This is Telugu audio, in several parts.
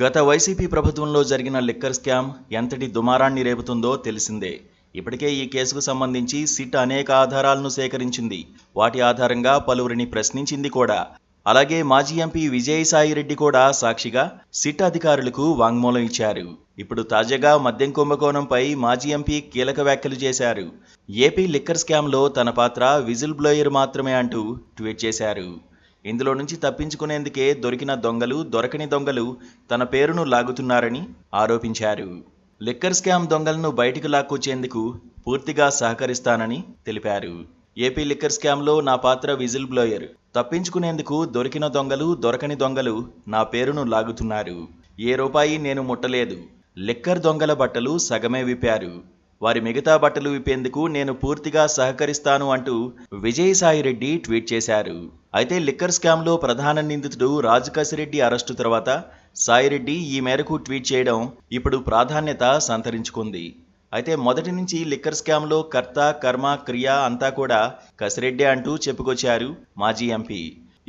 గత వైసీపీ ప్రభుత్వంలో జరిగిన లిక్కర్ స్కామ్ ఎంతటి దుమారాన్ని రేపుతుందో తెలిసిందే. ఇప్పటికే ఈ కేసుకు సంబంధించి సిట్ అనేక ఆధారాలను సేకరించింది. వాటి ఆధారంగా పలువురిని ప్రశ్నించింది కూడా. అలాగే మాజీ ఎంపీ విజయసాయిరెడ్డి కూడా సాక్షిగా సిట్ అధికారులకు వాంగ్మూలం ఇచ్చారు. ఇప్పుడు తాజాగా మద్యం కుంభకోణంపై మాజీ ఎంపీ కీలక వ్యాఖ్యలు చేశారు. ఏపీ లిక్కర్ స్కామ్లో తన పాత్ర విజిల్ బ్లోయర్ మాత్రమే అంటూ ట్వీట్ చేశారు. ఇందులో నుంచి తప్పించుకునేందుకే దొరికిన దొంగలు దొరకని దొంగలు తన పేరును లాగుతున్నారని ఆరోపించారు. లిక్కర్ స్కామ్ దొంగలను బయటికి లాక్కొచ్చేందుకు పూర్తిగా సహకరిస్తానని తెలిపారు. ఏపీ లిక్కర్ స్కామ్లో నా పాత్ర విజిల్ బ్లోయర్. తప్పించుకునేందుకు దొరికిన దొంగలు దొరకని దొంగలు నా పేరును లాగుతున్నారు. ఏ రూపాయి నేను ముట్టలేదు. లిక్కర్ దొంగల బట్టలు సగమే విప్పారు. వారి మిగతా బట్టలు విప్పేందుకు నేను పూర్తిగా సహకరిస్తాను అంటూ విజయసాయిరెడ్డి ట్వీట్ చేశారు. అయితే లిక్కర్ స్కామ్లో ప్రధాన నిందితుడు రాజుకసిరెడ్డి అరెస్టు తర్వాత సాయిరెడ్డి ఈ మేరకు ట్వీట్ చేయడం ఇప్పుడు ప్రాధాన్యత సంతరించుకుంది. అయితే మొదటి నుంచి లిక్కర్ స్కామ్లో కర్త కర్మ క్రియ అంతా కూడా కసిరెడ్డి అంటూ చెప్పుకొచ్చారు మాజీ ఎంపీ.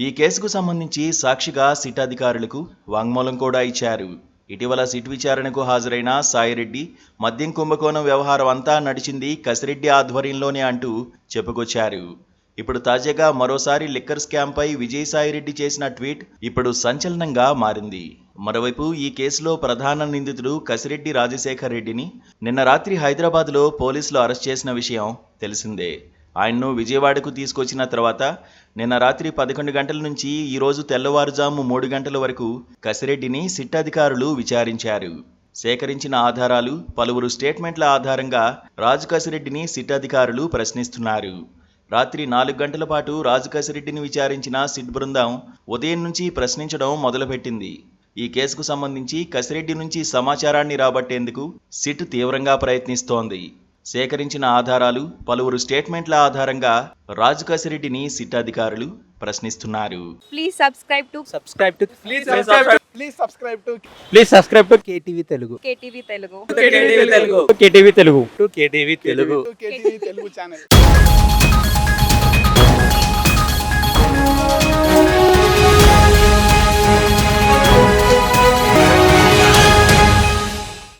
ఈ కేసుకు సంబంధించి సాక్షిగా సిట్ అధికారులకు వాంగ్మూలం కూడా ఇచ్చారు. ఇటీవల సిట్ విచారణకు హాజరైన సాయిరెడ్డి మద్యం కుంభకోణం వ్యవహారం అంతా నడిచింది కసిరెడ్డి ఆధ్వర్యంలోనే అంటూ చెప్పుకొచ్చారు. ఇప్పుడు తాజాగా మరోసారి లిక్కర్ స్కామ్పై విజయసాయిరెడ్డి చేసిన ట్వీట్ ఇప్పుడు సంచలనంగా మారింది. మరోవైపు ఈ కేసులో ప్రధాన నిందితుడు కసిరెడ్డి రాజశేఖర్ రెడ్డిని నిన్న రాత్రి హైదరాబాద్లో పోలీసులు అరెస్ట్ చేసిన విషయం తెలిసిందే. ఆయన్ను విజయవాడకు తీసుకొచ్చిన తర్వాత నిన్న రాత్రి 11 గంటల నుంచి ఈరోజు తెల్లవారుజాము 3 గంటల వరకు కసిరెడ్డిని సిట్ అధికారులు విచారించారు. సేకరించిన ఆధారాలు, పలువురు స్టేట్మెంట్ల ఆధారంగా రాజుకసిరెడ్డిని సిట్ అధికారులు ప్రశ్నిస్తున్నారు. రాత్రి 4 గంటల పాటు రాజుకసిరెడ్డిని విచారించిన సిట్ బృందం ఉదయం నుంచి ప్రశ్నించడం మొదలుపెట్టింది. ఈ కేసుకు సంబంధించి కసిరెడ్డి నుంచి సమాచారాన్ని రాబట్టేందుకు సిట్ తీవ్రంగా ప్రయత్నిస్తోంది. సేకరించిన ఆధారాలు, పలువురు స్టేట్మెంట్ల ఆధారంగా రాజుకసిరెడ్డిని సిట్ అధికారులు ప్రశ్నిస్తున్నారు. Please subscribe to KTV Telugu. KTV Telugu. KTV Telugu. KTV Telugu channel.